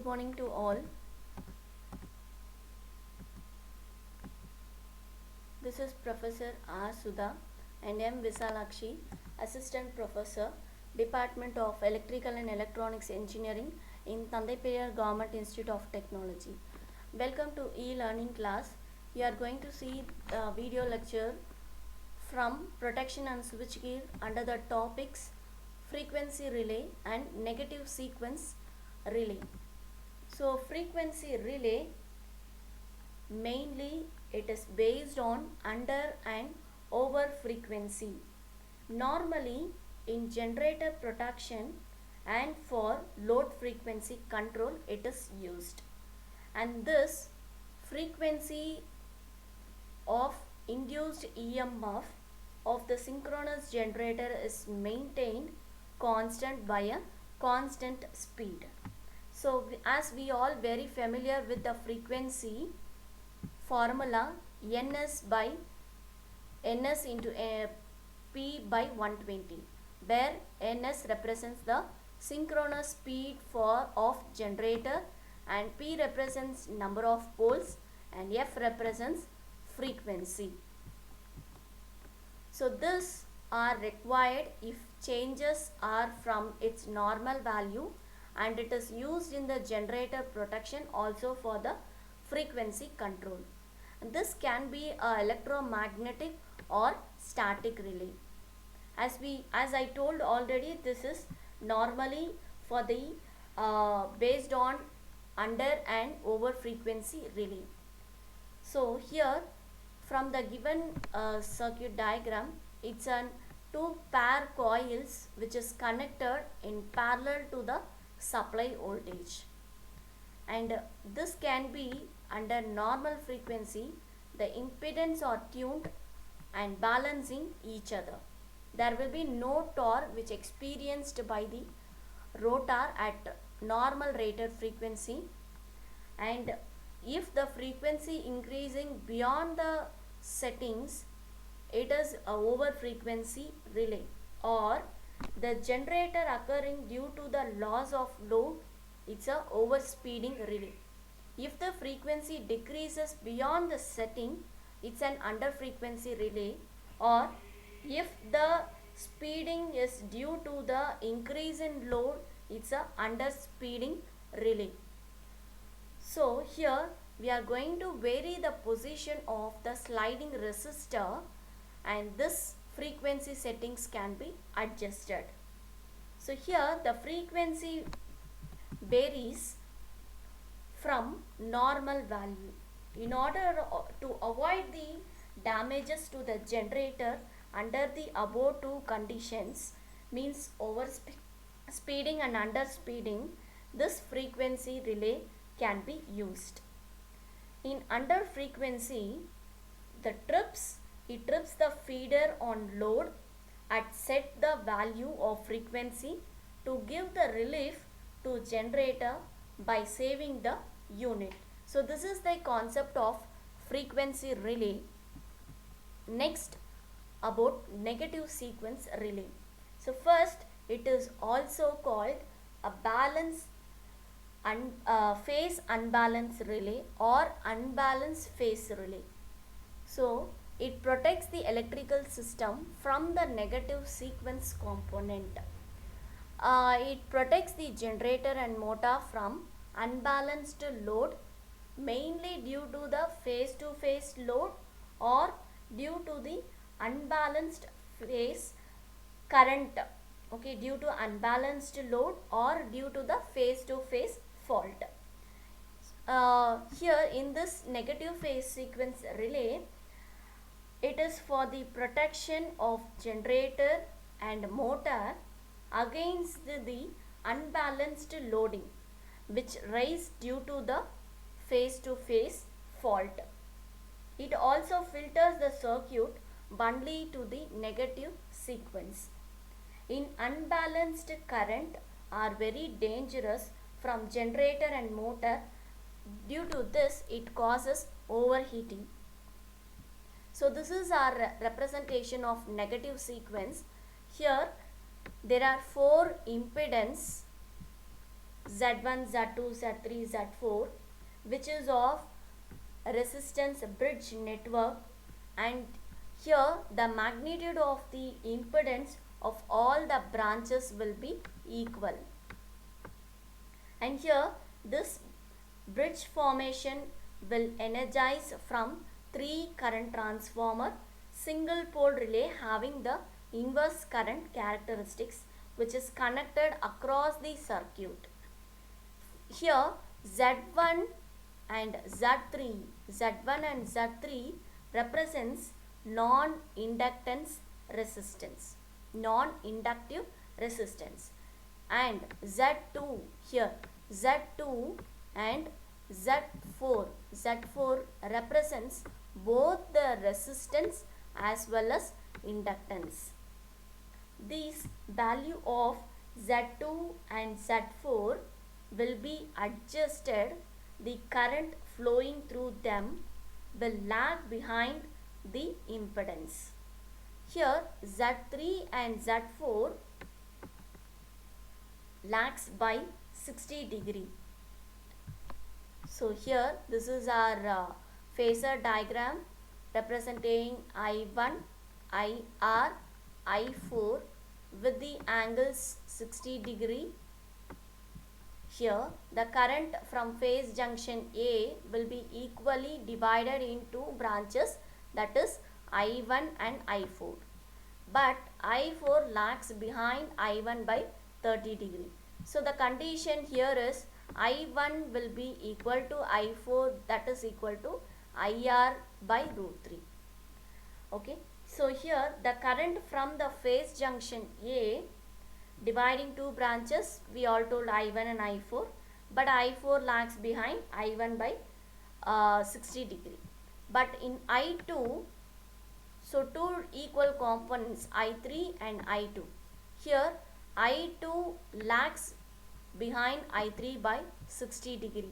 Good morning to all. This is Professor R. Sudha and M. Visalakshi, Assistant Professor, Department of Electrical and Electronics Engineering in Tandai Government Institute of Technology. Welcome to e-learning class. We are going to see a video lecture from Protection and Switchgear under the topics Frequency Relay and Negative Sequence Relay. So frequency relay, mainly it is based on under and over frequency. Normally in generator protection and for load frequency control it is used, and this frequency of induced EMF of the synchronous generator is maintained constant by a constant speed. So as we all very familiar with the frequency formula, ns into p by 120, where ns represents the synchronous speed of generator and p represents number of poles and f represents frequency. So this are required if changes are from its normal value, and it is used in the generator protection also for the frequency control. This can be a electromagnetic or static relay. As I told already, this is normally for the based on under and over frequency relay. So here from the given circuit diagram, it's an two pair coils which is connected in parallel to the supply voltage, and this can be under normal frequency. The impedance are tuned and balancing each other. There will be no torque which experienced by the rotor at normal rated frequency, and if the frequency increasing beyond the settings, it is a over frequency relay, or the generator occurring due to the loss of load, it's a over speeding relay. If the frequency decreases beyond the setting, it's an under frequency relay, or if the speeding is due to the increase in load, it's a under speeding relay. So here we are going to vary the position of the sliding resistor, and this frequency settings can be adjusted. So here the frequency varies from normal value. In order to avoid the damages to the generator under the above two conditions, means over speeding and under speeding, this frequency relay can be used. In under frequency, it trips the feeder on load at set the value of frequency to give the relief to generator by saving the unit. So this is the concept of frequency relay. Next, about negative sequence relay. So first, it is also called a phase unbalanced relay or unbalanced phase relay. So it protects the electrical system from the negative sequence component. It protects the generator and motor from unbalanced load, mainly due to the face-to-face load or due to the unbalanced phase current, okay, due to unbalanced load or due to the face-to-face fault. Here in this negative phase sequence relay, it is for the protection of generator and motor against the unbalanced loading which rise due to the face-to-face fault. It also filters the circuit only to the negative sequence. In unbalanced current are very dangerous from generator and motor. Due to this, it causes overheating. So this is our representation of negative sequence. Here there are four impedance Z1, Z2, Z3, Z4, which is of resistance bridge network, and here the magnitude of the impedance of all the branches will be equal. And here this bridge formation will energize from 3 current transformer single pole relay having the inverse current characteristics, which is connected across the circuit. Here Z1 and Z3 represents non-inductive resistance, and Z2 and Z4 represents both the resistance as well as inductance. These value of Z2 and Z4 will be adjusted. The current flowing through them will lag behind the impedance. Here Z3 and Z4 lags by 60 degree. So here this is our phasor diagram representing I1, IR, I4 with the angles 60 degree. Here the current from phase junction A will be equally divided in two branches, that is I1 and I4. But I4 lags behind I1 by 30 degree. So the condition here is I1 will be equal to I4, that is equal to IR by root 3. Okay. So here the current from the phase junction A dividing two branches, we all told I1 and I4, but I4 lags behind I1 by 60 degree. But in I2, so two equal components I3 and I2. Here I2 lags behind I3 by 60 degree.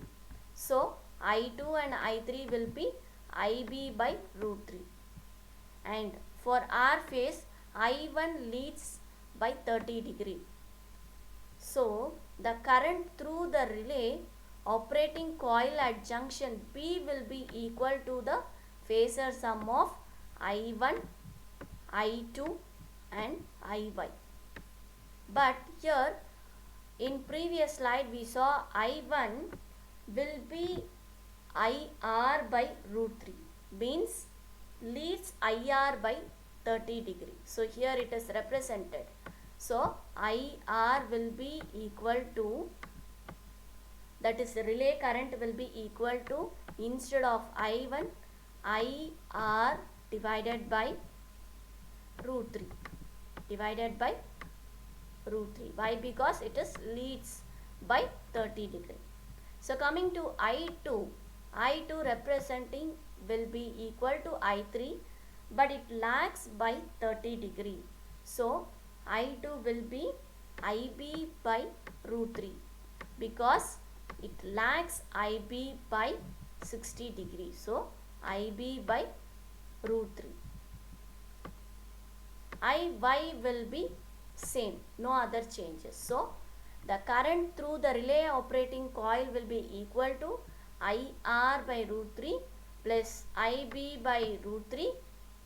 So I2 and I3 will be IB by root 3. And for R phase, I1 leads by 30 degree. So the current through the relay operating coil at junction B will be equal to the phasor sum of I1, I2 and IY. But here in previous slide we saw I1 will be IR by root 3, means leads IR by 30 degree. So here it is represented. So IR will be equal to, that is the relay current will be equal to, instead of I1, IR divided by root 3. Why? Because it is leads by 30 degree. So coming to I2 representing will be equal to I3, but it lags by 30 degree. So I2 will be IB by root 3 because it lags IB by 60 degree. So IB by root 3. IY will be same, no other changes. So the current through the relay operating coil will be equal to IR by root 3 plus IB by root 3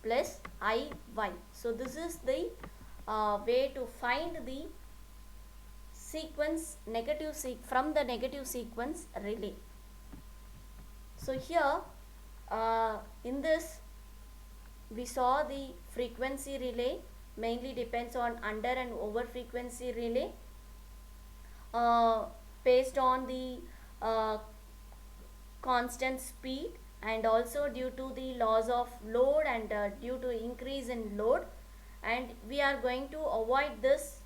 plus IY. So this is the way to find the sequence from the negative sequence relay. So here in this we saw the frequency relay mainly depends on under and over frequency relay based on the constant speed, and also due to the loss of load and due to increase in load, and we are going to avoid this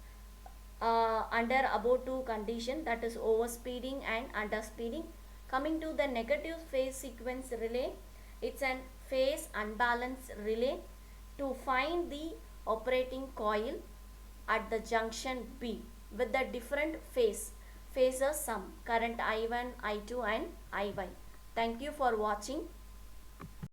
under above two condition, that is overspeeding and underspeeding. Coming to the negative phase sequence relay, it's an phase unbalanced relay to find the operating coil at the junction B with the different phasor sum current I1, I2 and IY. Thank you for watching.